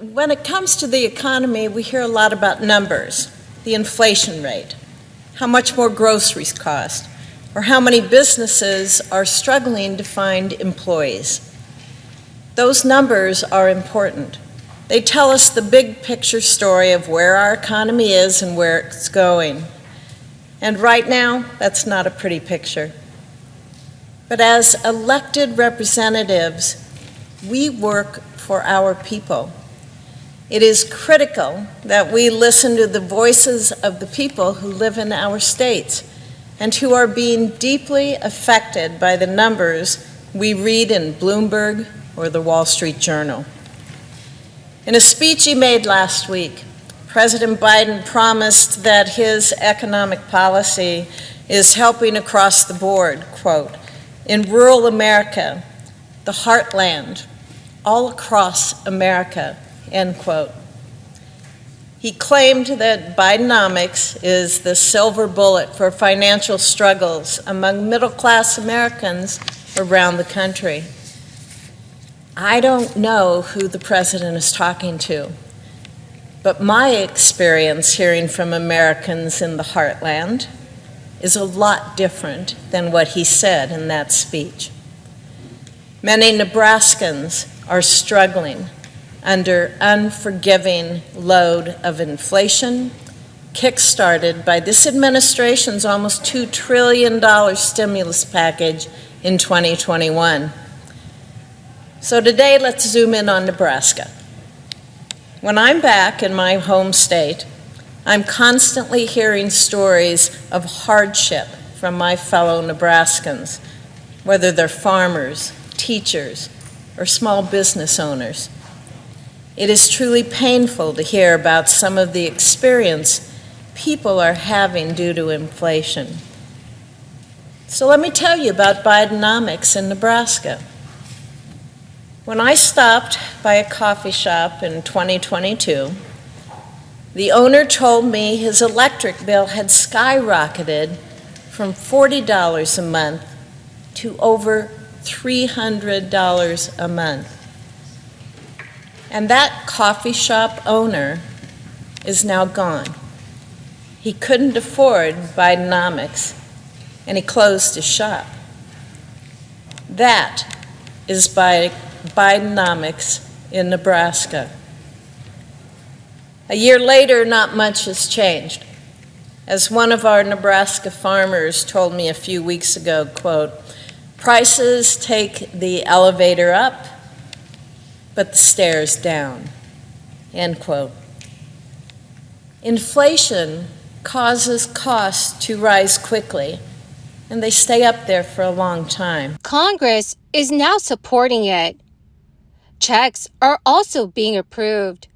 When it comes to the economy, we hear a lot about numbers, the inflation rate, how much more groceries cost, or how many businesses are struggling to find employees. Those numbers are important. They tell us the big picture story of where our economy is and where it's going. And right now, that's not a pretty picture. But as elected representatives, we work for our people. It is critical that we listen to the voices of the people who live in our states and who are being deeply affected by the numbers we read in Bloomberg or the Wall Street Journal. In a speech he made last week, President Biden promised that his economic policy is helping across the board, quote, in rural America, the heartland, all across America, end quote. He claimed that Bidenomics is the silver bullet for financial struggles among middle-class Americans around the country. I don't know who the president is talking to, but my experience hearing from Americans in the heartland is a lot different than what he said in that speech. Many Nebraskans are struggling under unforgiving load of inflation, kick-started by this administration's almost $2 trillion stimulus package in 2021. So today, let's zoom in on Nebraska. When I'm back in my home state, I'm constantly hearing stories of hardship from my fellow Nebraskans, whether they're farmers, teachers, or small business owners. It is truly painful to hear about some of the experience people are having due to inflation. So let me tell you about Bidenomics in Nebraska. When I stopped by a coffee shop in 2022, the owner told me his electric bill had skyrocketed from $40 a month to over $300 a month. And that coffee shop owner is now gone. He couldn't afford Bidenomics, and he closed his shop. That is Bidenomics in Nebraska. A year later, not much has changed. As one of our Nebraska farmers told me a few weeks ago, quote, prices take the elevator up, but the stairs down, end quote. Inflation causes costs to rise quickly, and they stay up there for a long time. Congress is now supporting it. Checks are also being approved.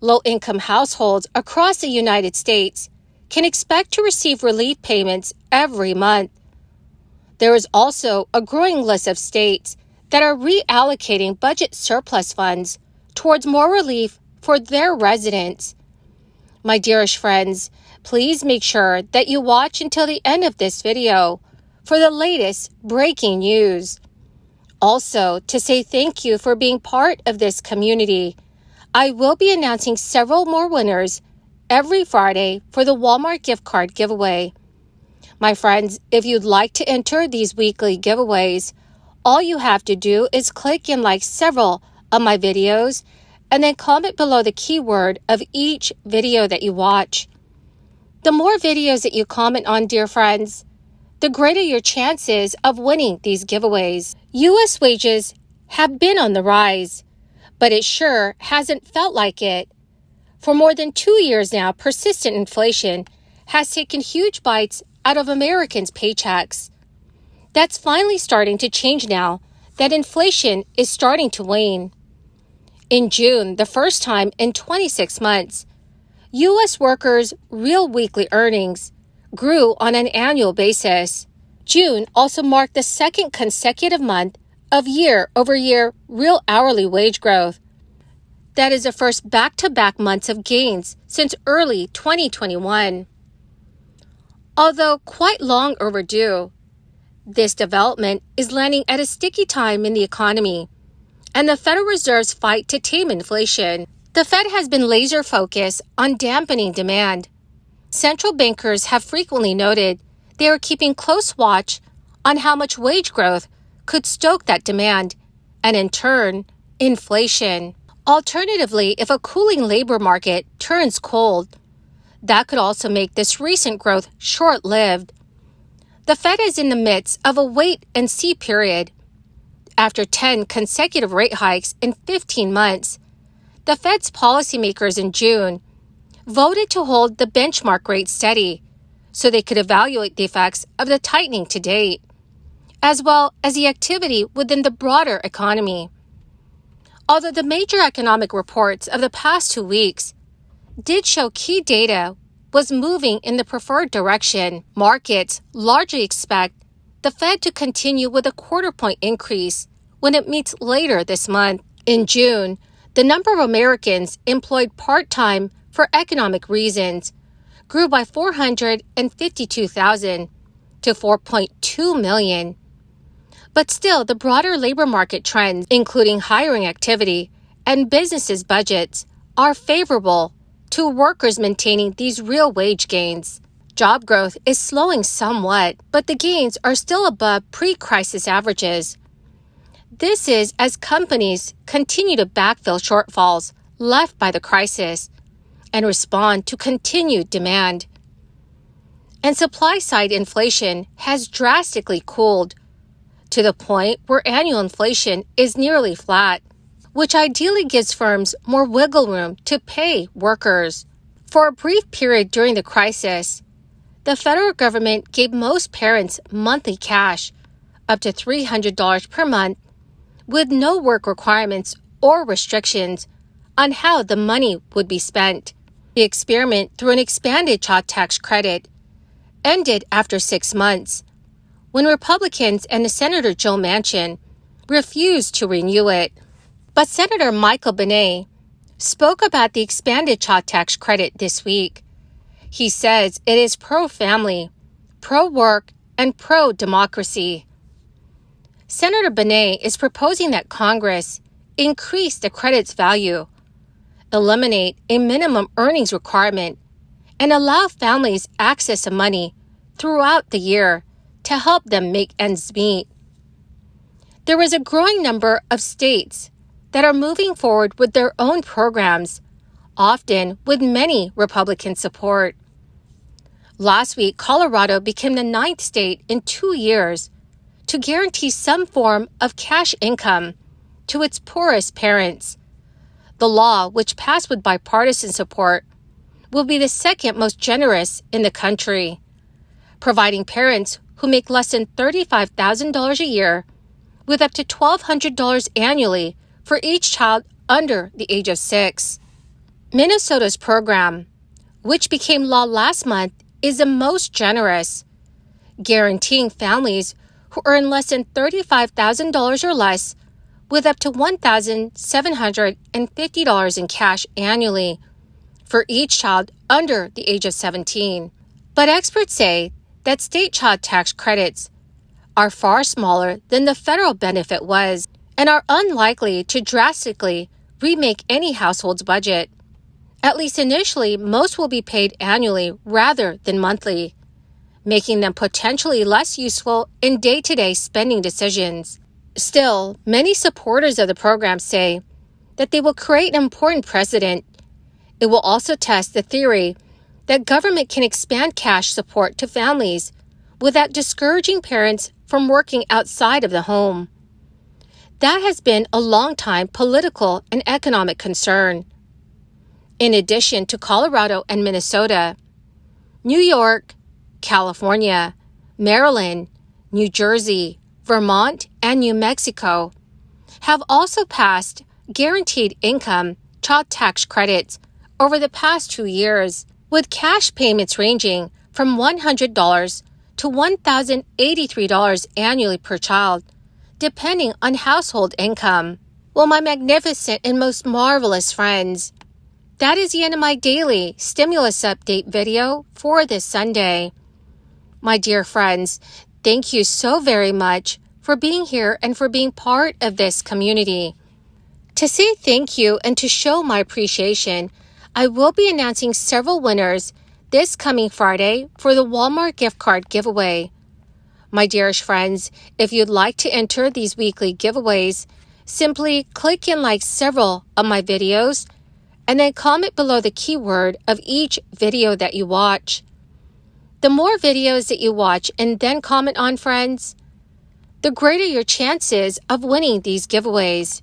Low-income households across the United States can expect to receive relief payments every month. There is also a growing list of states that are reallocating budget surplus funds towards more relief for their residents. My dearest friends, please make sure that you watch until the end of this video for the latest breaking news. Also, to say thank you for being part of this community, I will be announcing several more winners every Friday for the Walmart gift card giveaway. My friends, if you'd like to enter these weekly giveaways, all you have to do is click and like several of my videos and then comment below the keyword of each video that you watch. The more videos that you comment on, dear friends, the greater your chances of winning these giveaways. U.S. wages have been on the rise, but it sure hasn't felt like it. For more than 2 years now, persistent inflation has taken huge bites out of Americans' paychecks. That's finally starting to change now that inflation is starting to wane. In June, the first time in 26 months, U.S. workers' real weekly earnings grew on an annual basis. June also marked the second consecutive month of year-over-year real hourly wage growth. That is the first back-to-back months of gains since early 2021. Although quite long overdue, this development is landing at a sticky time in the economy and the Federal Reserve's fight to tame inflation. The Fed has been laser focused on dampening demand. Central bankers have frequently noted they are keeping close watch on how much wage growth could stoke that demand, and in turn, inflation. Alternatively, if a cooling labor market turns cold, that could also make this recent growth short-lived. The Fed is in the midst of a wait-and-see period. After 10 consecutive rate hikes in 15 months, the Fed's policymakers in June voted to hold the benchmark rate steady so they could evaluate the effects of the tightening to date, as well as the activity within the broader economy. Although the major economic reports of the past 2 weeks did show key data was moving in the preferred direction, markets largely expect the Fed to continue with a quarter-point increase when it meets later this month. In June, the number of Americans employed part-time for economic reasons grew by 452,000 to 4.2 million. But still, the broader labor market trends, including hiring activity and businesses' budgets, are favorable to workers maintaining these real wage gains. Job growth is slowing somewhat, but the gains are still above pre-crisis averages. This is as companies continue to backfill shortfalls left by the crisis and respond to continued demand. And supply-side inflation has drastically cooled to the point where annual inflation is nearly flat, which ideally gives firms more wiggle room to pay workers. For a brief period during the crisis, the federal government gave most parents monthly cash, up to $300 per month, with no work requirements or restrictions on how the money would be spent. The experiment through an expanded child tax credit ended after 6 months, when Republicans and Senator Joe Manchin refused to renew it. But Senator Michael Bennet spoke about the expanded child tax credit this week. He says it is pro-family, pro-work, and pro-democracy. Senator Bennet is proposing that Congress increase the credit's value, eliminate a minimum earnings requirement, and allow families access to money throughout the year to help them make ends meet. There is a growing number of states that are moving forward with their own programs, often with many Republican support. Last week, Colorado became the 9th state in 2 years to guarantee some form of cash income to its poorest parents. The law, which passed with bipartisan support, will be the second most generous in the country, providing parents who make less than $35,000 a year with up to $1,200 annually for each child under the age of 6. Minnesota's program, which became law last month, is the most generous, guaranteeing families who earn less than $35,000 or less with up to $1,750 in cash annually for each child under the age of 17. But experts say that state child tax credits are far smaller than the federal benefit was and are unlikely to drastically remake any household's budget. At least initially, most will be paid annually rather than monthly, making them potentially less useful in day-to-day spending decisions. Still, many supporters of the program say that they will create an important precedent. It will also test the theory that government can expand cash support to families without discouraging parents from working outside of the home. That has been a long-time political and economic concern. In addition to Colorado and Minnesota, New York, California, Maryland, New Jersey, Vermont, and New Mexico have also passed guaranteed income child tax credits over the past 2 years, with cash payments ranging from $100 to $1,083 annually per child, depending on household income. Well, my magnificent and most marvelous friends, that is the end of my daily stimulus update video for this Sunday. My dear friends, thank you so very much for being here and for being part of this community. To say thank you and to show my appreciation, I will be announcing several winners this coming Friday for the Walmart gift card giveaway. My dearest friends, if you'd like to enter these weekly giveaways, simply click and like several of my videos and then comment below the keyword of each video that you watch. The more videos that you watch and then comment on, friends, the greater your chances of winning these giveaways.